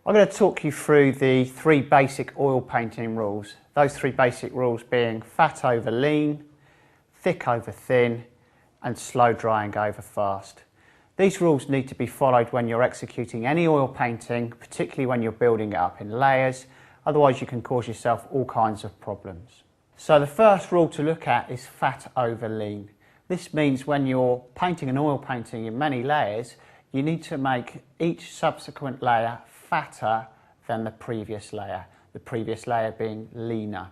I'm going to talk you through the three basic oil painting rules. Those three basic rules being fat over lean, thick over thin, and slow drying over fast. These rules need to be followed when you're executing any oil painting, particularly when you're building it up in layers, otherwise you can cause yourself all kinds of problems. So the first rule to look at is fat over lean. This means when you're painting an oil painting in many layers, you need to make each subsequent layer fatter than the previous layer being leaner.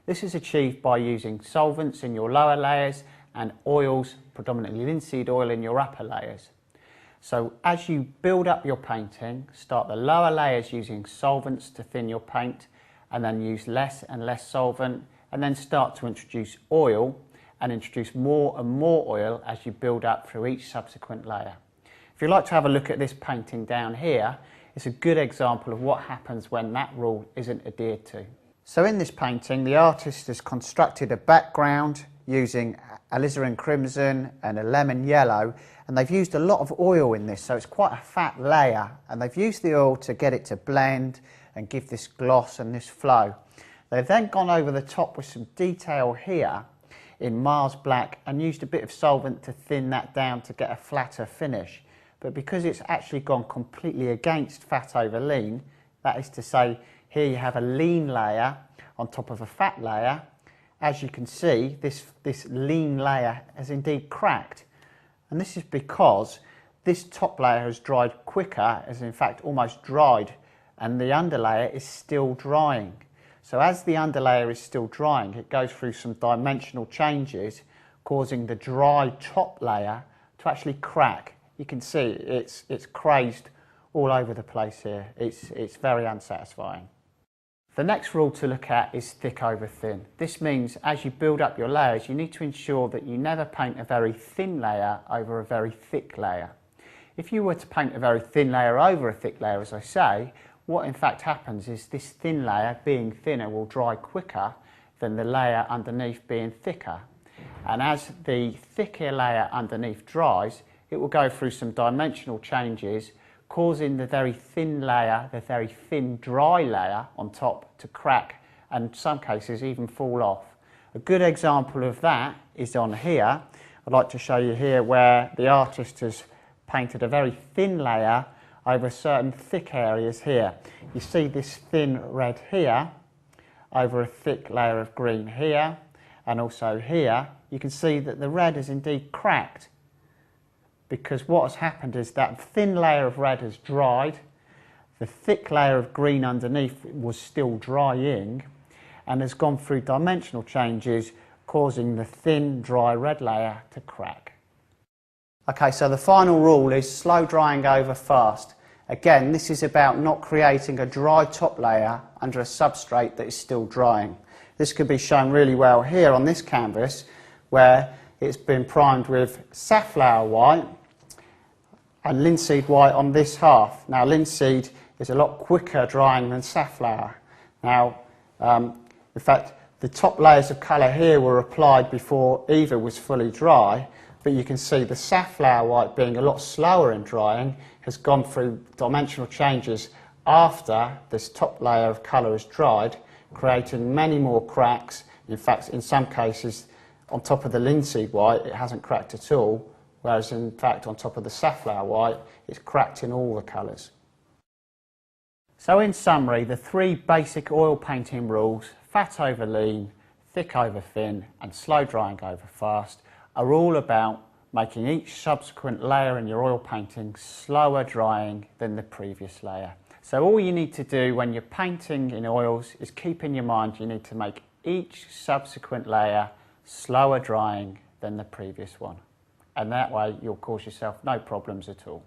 This is achieved by using solvents in your lower layers and oils, predominantly linseed oil, in your upper layers. So as you build up your painting, start the lower layers using solvents to thin your paint, and then use less and less solvent, and then start to introduce oil and introduce more and more oil as you build up through each subsequent layer. If you'd like to have a look at this painting down here, it's a good example of what happens when that rule isn't adhered to. So in this painting, the artist has constructed a background using alizarin crimson and a lemon yellow, and they've used a lot of oil in this, so it's quite a fat layer, and they've used the oil to get it to blend and give this gloss and this flow. They've then gone over the top with some detail here in Mars Black and used a bit of solvent to thin that down to get a flatter finish. But because it's actually gone completely against fat over lean, that is to say, here you have a lean layer on top of a fat layer, as you can see, this lean layer has indeed cracked. And this is because this top layer has dried quicker, has in fact almost dried, and the underlayer is still drying. So as the underlayer is still drying, it goes through some dimensional changes, causing the dry top layer to actually crack. You can see it's crazed all over the place here. It's very unsatisfying. The next rule to look at is thick over thin. This means as you build up your layers, you need to ensure that you never paint a very thin layer over a very thick layer. If you were to paint a very thin layer over a thick layer, as I say, what in fact happens is this thin layer, being thinner, will dry quicker than the layer underneath being thicker. And as the thicker layer underneath dries, it will go through some dimensional changes, causing the very thin layer, the very thin dry layer on top to crack, and in some cases even fall off. A good example of that is on here. I'd like to show you here where the artist has painted a very thin layer over certain thick areas here. You see this thin red here over a thick layer of green here, and also here you can see that the red is indeed cracked, because what has happened is that thin layer of red has dried, the thick layer of green underneath was still drying, and has gone through dimensional changes, causing the thin dry red layer to crack. Okay, so the final rule is slow drying over fast. Again, this is about not creating a dry top layer under a substrate that is still drying. This can be shown really well here on this canvas, where it's been primed with safflower white and linseed white on this half. Now, linseed is a lot quicker drying than safflower. Now, in fact, the top layers of colour here were applied before either was fully dry, but you can see the safflower white, being a lot slower in drying, has gone through dimensional changes after this top layer of colour has dried, creating many more cracks. In fact, in some cases, on top of the linseed white, it hasn't cracked at all, whereas in fact on top of the safflower white, it's cracked in all the colours. So in summary, the three basic oil painting rules, fat over lean, thick over thin, and slow drying over fast, are all about making each subsequent layer in your oil painting slower drying than the previous layer. So all you need to do when you're painting in oils is keep in your mind you need to make each subsequent layer slower drying than the previous one. And that way you'll cause yourself no problems at all.